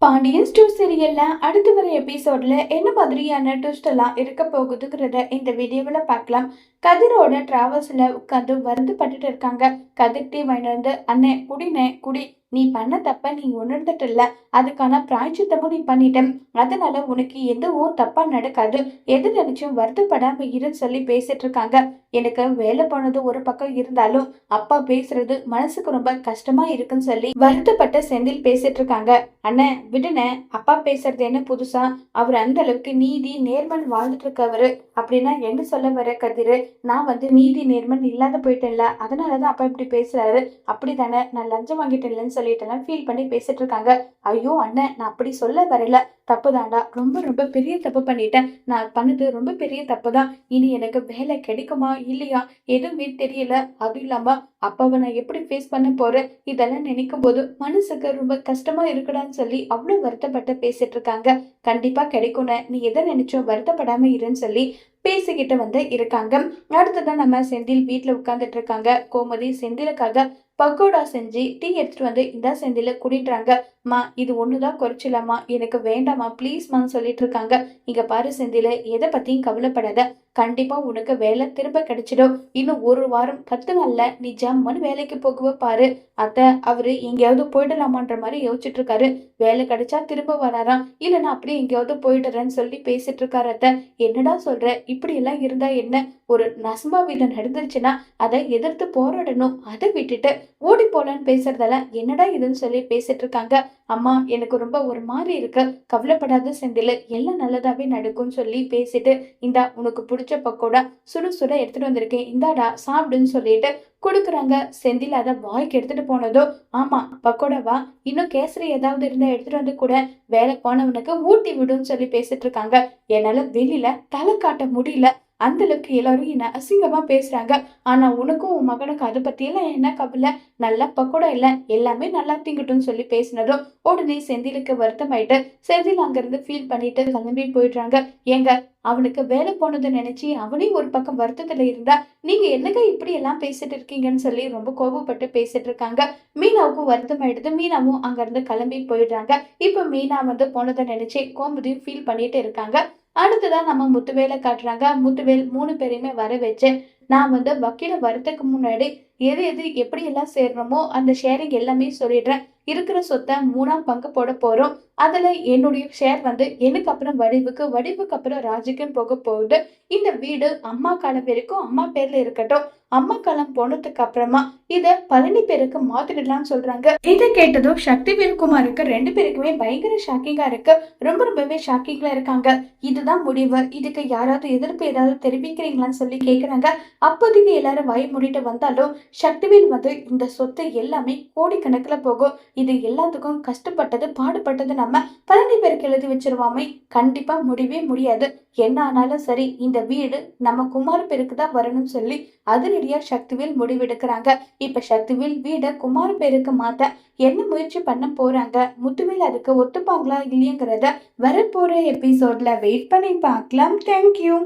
Pandian store சீரியல்ல அடுத்து வர எபிசோட்ல என்ன மாதிரியான ட்விஸ்ட் எல்லாம் இருக்க போகுதுங்கிறத இந்த வீடியோவில் பார்க்கலாம். கதிரோட டிராவல்ஸ்ல உட்காந்து வருத்தப்பட்டுட்டு இருக்காங்க. கதிர் டீ வாங்கிட்டு வந்து, அண்ணே குடினே குடி, நீ பண்ண தப்ப நீ உணர்ந்துட்டு இல்ல, அதுக்கான பிராய்ச்சித்தமும் நீ பண்ணிட்ட, அதனால உனக்கு எதுவும் தப்பா நடக்காது, எது நினைச்சும் வருத்தப்படாம இருன்னு சொல்லி பேசிட்டு இருக்காங்க. எனக்கு வேலை போனது ஒரு பக்கம் இருந்தாலும் அப்பா பேசுறது மனசுக்கு ரொம்ப கஷ்டமா இருக்குன்னு சொல்லி வருத்தப்பட்ட செந்தில் பேசிட்டு இருக்காங்க. அண்ணே விடுன, அப்பா பேசுறது என்ன புதுசா, அவர் அந்த அளவுக்கு நீதி நேர்மன் வாழ்ந்துட்டு இருக்கவரு. அப்படின்னா என்ன சொல்ல வர கதிரு, நான் நீதி நேர்மன் இல்லாத போயிட்டேன்ல, அதனாலதான் அப்பா இப்படி பேசுறாரு, அப்படித்தானே, நான் லஞ்சம் வாங்கிட்டேன்லன்னு சொல்லிட்டு ஃபீல் பண்ணி பேசிட்டு இருக்காங்க. ஐயோ அண்ணன், நான் அப்படி சொல்ல வரல, தப்புதாண்டா, ரொம்ப ரொம்ப பெரிய தப்பு பண்ணிட்டேன், நான் பண்ணது ரொம்ப பெரிய தப்பு தான், இனி எனக்கு வேலை கிடைக்குமா இல்லையா எதுவுமே தெரியல, அதுவும் இல்லாம அப்பாவை நான் எப்படி ஃபேஸ் பண்ண போறேன், இதெல்லாம் நினைக்கும் போது மனசுக்கு ரொம்ப கஷ்டமா இருக்குடான்னு சொல்லி அவ்வளவு வருத்தப்பட்டு பேசிட்டு இருக்காங்க. கண்டிப்பா கிடைக்கும்னு நீ எதை நினைச்சோ வருத்தப்படாம இருன்னு சொல்லி பேசிக்கிட்டு இருக்காங்க. அடுத்ததான் நம்ம செந்தில் வீட்டுல உட்கார்ந்துட்டு இருக்காங்க. கோமதி செந்திலுக்காக பக்கோடா செஞ்சு டீ எடுத்துட்டு இந்த செந்தில குடின்றாங்க. மா இது ஒண்ணுதான் குறைச்சிலம்மா, எனக்கு வேண்டாமா ப்ளீஸ்மான்னு சொல்லிட்டு இருக்காங்க. இங்க பாரு செந்தில, எதை பத்தியும் கவலைப்படாத, கண்டிப்பா உனக்கு வேலை திரும்ப கிடைச்சிடும், இன்னும் ஒரு வாரம் 10 நாள்ல நீ ஜம்முன்னு வேலைக்கு போகுவ பாரு. அத்தை அவரு எங்கேயாவது போயிடலாமான்ற மாதிரி யோசிச்சுட்டு இருக்காரு. வேலை கிடைச்சா திரும்ப வராராம், இல்லைன்னா அப்படியே எங்கேயாவது போயிடுறேன்னு சொல்லி பேசிட்டு இருக்காரு. அத்தை என்னடா சொல்ற, இப்படி எல்லாம் இருந்தா என்ன, ஒரு நசமா வீடு நடந்துருச்சுன்னா அதை எதிர்த்து போராடணும், அதை விட்டுட்டு ஓடி போலான்னு பேசுறதெல்லாம் என்னடா இதுன்னு சொல்லி பேசிட்டு இருக்காங்க. அம்மா எனக்கு ரொம்ப ஒரு மாதிரி இருக்கு, கவலைப்படாத செந்தில், எல்லாம் நல்லதாவே நடக்கும்னு சொல்லி பேசிட்டு, இந்தா உனக்கு பிடிச்ச பக்கோடா சுடு சுட எடுத்துட்டு வந்திருக்கேன், இந்தாடா சாப்பிடுன்னு சொல்லிட்டு கொடுக்குறாங்க. செந்தில் அதை வாய்க்கு எடுத்துட்டு போனதோ, ஆமா பக்கோடாவா, இன்னும் கேசரி ஏதாவது இருந்தா எடுத்துட்டு வந்து கூட, வேலை போனவனுக்கு ஊட்டி விடுன்னு சொல்லி பேசிட்டு இருக்காங்க. என்னால வெளியில தலை காட்ட முடியல, அந்த அளவுக்கு எல்லாரும் என்ன அசிங்கமா பேசுறாங்க. ஆனா உனக்கும் உன் மகனுக்கும் அதை பத்தி எல்லாம் என்ன கவலை, நல்லா பக்கோடா இல்ல எல்லாமே நல்லா திங்கட்டும்னு சொல்லி பேசினதும் உடனே செந்திலுக்கு வருத்தமாயிட்டு செந்தில் அங்கிருந்து ஃபீல் பண்ணிட்டு கிளம்பி போயிடுறாங்க. ஏங்க, அவனுக்கு வேலை போனதை நினைச்சு அவனே ஒரு பக்கம் வருத்தத்துல இருந்தா நீங்க என்னங்க இப்படி எல்லாம் பேசிட்டு இருக்கீங்கன்னு சொல்லி ரொம்ப கோபப்பட்டு பேசிட்டு இருக்காங்க. மீனாவுக்கும் வருத்தம் ஆயிடுது. மீனாவும் அங்க இருந்து கிளம்பி போயிடுறாங்க. இப்ப மீனா போனதை நினைச்சு கோமதியும் ஃபீல் பண்ணிட்டு இருக்காங்க. அடுத்ததான் நம்ம முத்துவேலை காட்டுறாங்க. முத்துவேல் 3 பேரையுமே வர வச்சு, நான் வக்கீல வரதுக்கு முன்னாடி எது எது எப்படி எல்லாம் சேர்றோமோ அந்த ஷேரிங் எல்லாமே சொல்லிடுறேன். இருக்கிற சொத்தை 3ஆம் பங்கு போட போறோம். அதுல என்னுடைய ஷேர் எனக்கு அப்புறம் வடிவுக்கு, வடிவுக்கு அப்புறம் ராஜுக்கும் போக போகுது. இந்த வீடு அம்மா காலம் வரைக்கும் அம்மா பேர்ல இருக்கட்டும். அம்மா காலம் போனதுக்கு அப்புறமா இத பழனி பேருக்கு மாத்திடலாம்னு சொல்றாங்க. இதை கேட்டதும் சக்திவேல் குமாருக்கு 2 பேருக்குமே பயங்கர ஷாக்கிங்கா இருக்கு. ரொம்ப ரொம்பவே ஷாக்கிங்ல இருக்காங்க. இதுதான் முடிவு, இதுக்கு யாராவது எதிர்ப்பு ஏதாவது தெரிவிக்கிறீங்களான்னு சொல்லி கேக்குறாங்க. அப்போதைக்கு எல்லாரும் வாய் மூடிட்டு வந்தாலும் சக்திவேல் இந்த சொத்து எல்லாமே கோடிக்கணக்குல போகும். இது எல்லாத்துக்கும் கஷ்டப்பட்டது பாடுபட்டது நம்ம பழனி பேருக்கு எழுதி வச்சிருவாமே, கண்டிப்பா முடியவே முடியாது. என்ன ஆனாலும் சரி, இந்த வீடு நம்ம குமார் பேருக்கு தான் வரணும்னு சொல்லி அதிரடியா சக்திவேல் முடிவெடுக்கிறாங்க. இப்ப சக்திவேல் வீட குமார் பேருக்கு மாத்த என்ன முயற்சி பண்ண போறாங்க, முத்துவேல் அதுக்கு ஒத்துப்பாங்களா இல்லையங்கிறத வரப்போற எபிசோட்ல வெயிட் பண்ணி பார்க்கலாம். தேங்க்யூ.